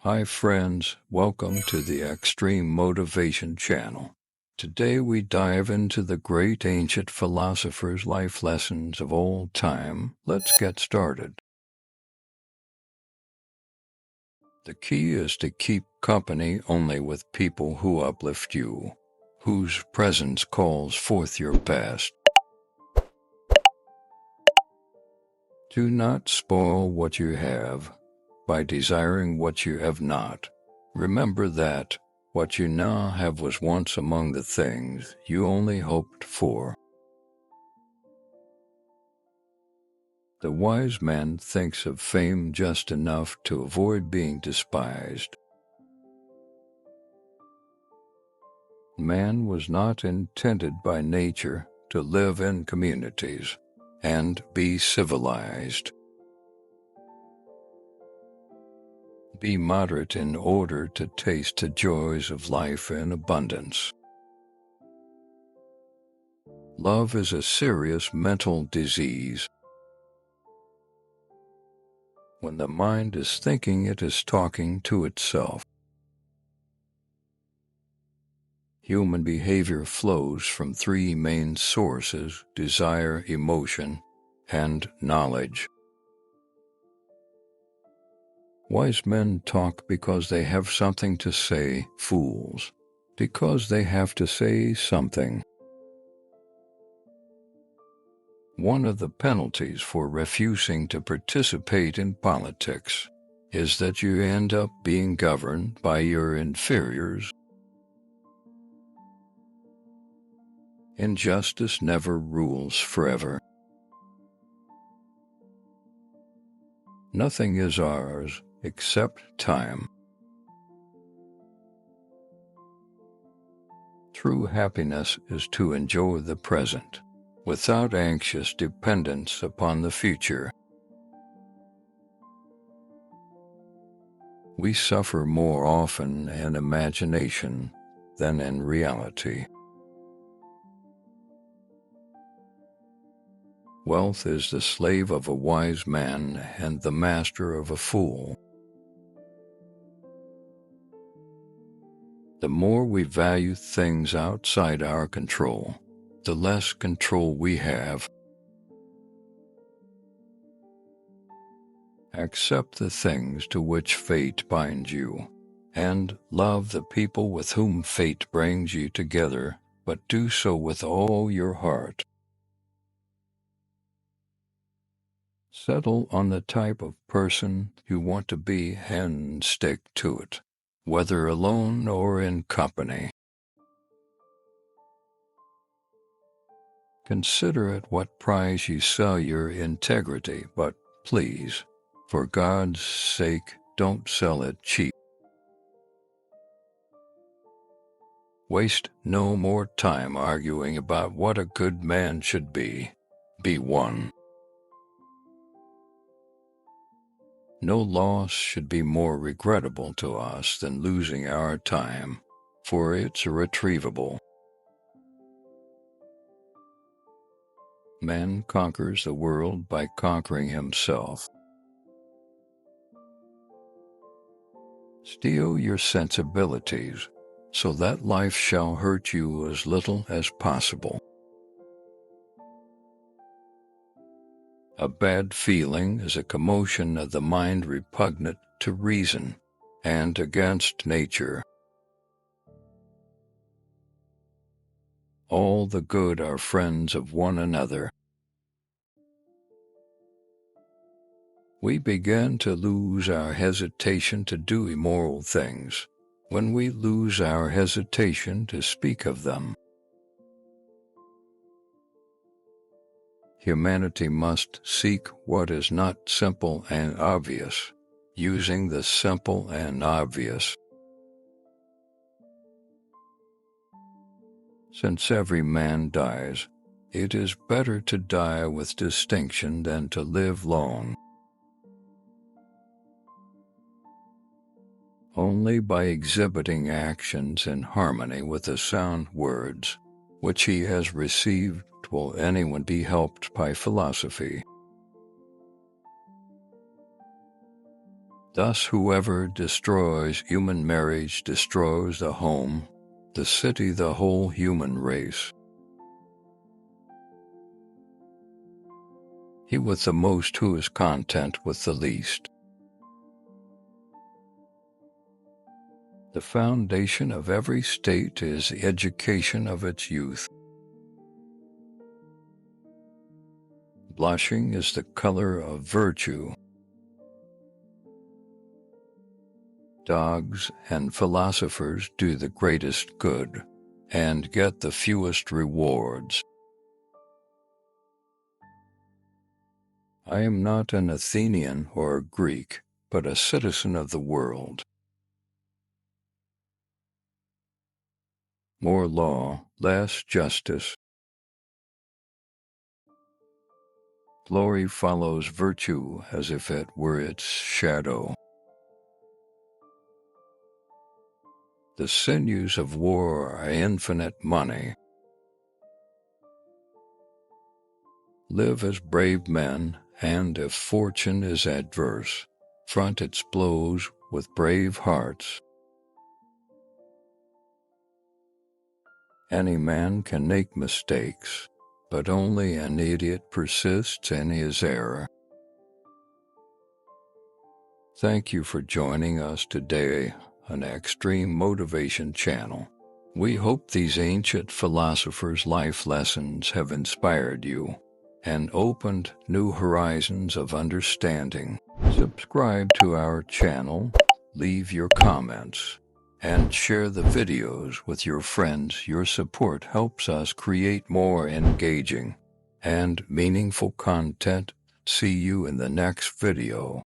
Hi friends, welcome to the Extreme Motivation channel. Today we dive into the great ancient philosophers' life lessons of old time. Let's get started. The key is to keep company only with people who uplift you, whose presence calls forth your best. Do not spoil what you have by desiring what you have not. Remember that what you now have was once among the things you only hoped for. The wise man thinks of fame just enough to avoid being despised. Man was not intended by nature to live in communities and be civilized. Be moderate in order to taste the joys of life in abundance. Love is a serious mental disease. When the mind is thinking, it is talking to itself. Human behavior flows from three main sources: desire, emotion, and knowledge. Wise men talk because they have something to say, fools because they have to say something. One of the penalties for refusing to participate in politics is that you end up being governed by your inferiors. Injustice never rules forever. Nothing is ours except time. True happiness is to enjoy the present, without anxious dependence upon the future. We suffer more often in imagination than in reality. Wealth is the slave of a wise man and the master of a fool. The more we value things outside our control, the less control we have. Accept the things to which fate binds you, and love the people with whom fate brings you together, but do so with all your heart. Settle on the type of person you want to be and stick to it, whether alone or in company. Consider at what price you sell your integrity, but please, for God's sake, don't sell it cheap. Waste no more time arguing about what a good man should be. Be one. No loss should be more regrettable to us than losing our time, for it's irretrievable. Man conquers the world by conquering himself. Steel your sensibilities, so that life shall hurt you as little as possible. A bad feeling is a commotion of the mind repugnant to reason and against nature. All the good are friends of one another. We begin to lose our hesitation to do immoral things when we lose our hesitation to speak of them. Humanity must seek what is not simple and obvious, using the simple and obvious. Since every man dies, it is better to die with distinction than to live long. Only by exhibiting actions in harmony with the sound words which he has received will anyone be helped by philosophy. Thus, whoever destroys human marriage destroys the home, the city, the whole human race. He with the most who is content with the least. The foundation of every state is the education of its youth. Blushing is the color of virtue. Dogs and philosophers do the greatest good and get the fewest rewards. I am not an Athenian or a Greek, but a citizen of the world. More law, less justice. Glory follows virtue as if it were its shadow. The sinews of war are infinite money. Live as brave men, and if fortune is adverse, front its blows with brave hearts. Any man can make mistakes, but only an idiot persists in his error. Thank you for joining us today on Extreme Motivation Channel. We hope these ancient philosophers' life lessons have inspired you and opened new horizons of understanding. Subscribe to our channel, leave your comments, and share the videos with your friends. Your support helps us create more engaging and meaningful content. See you in the next video.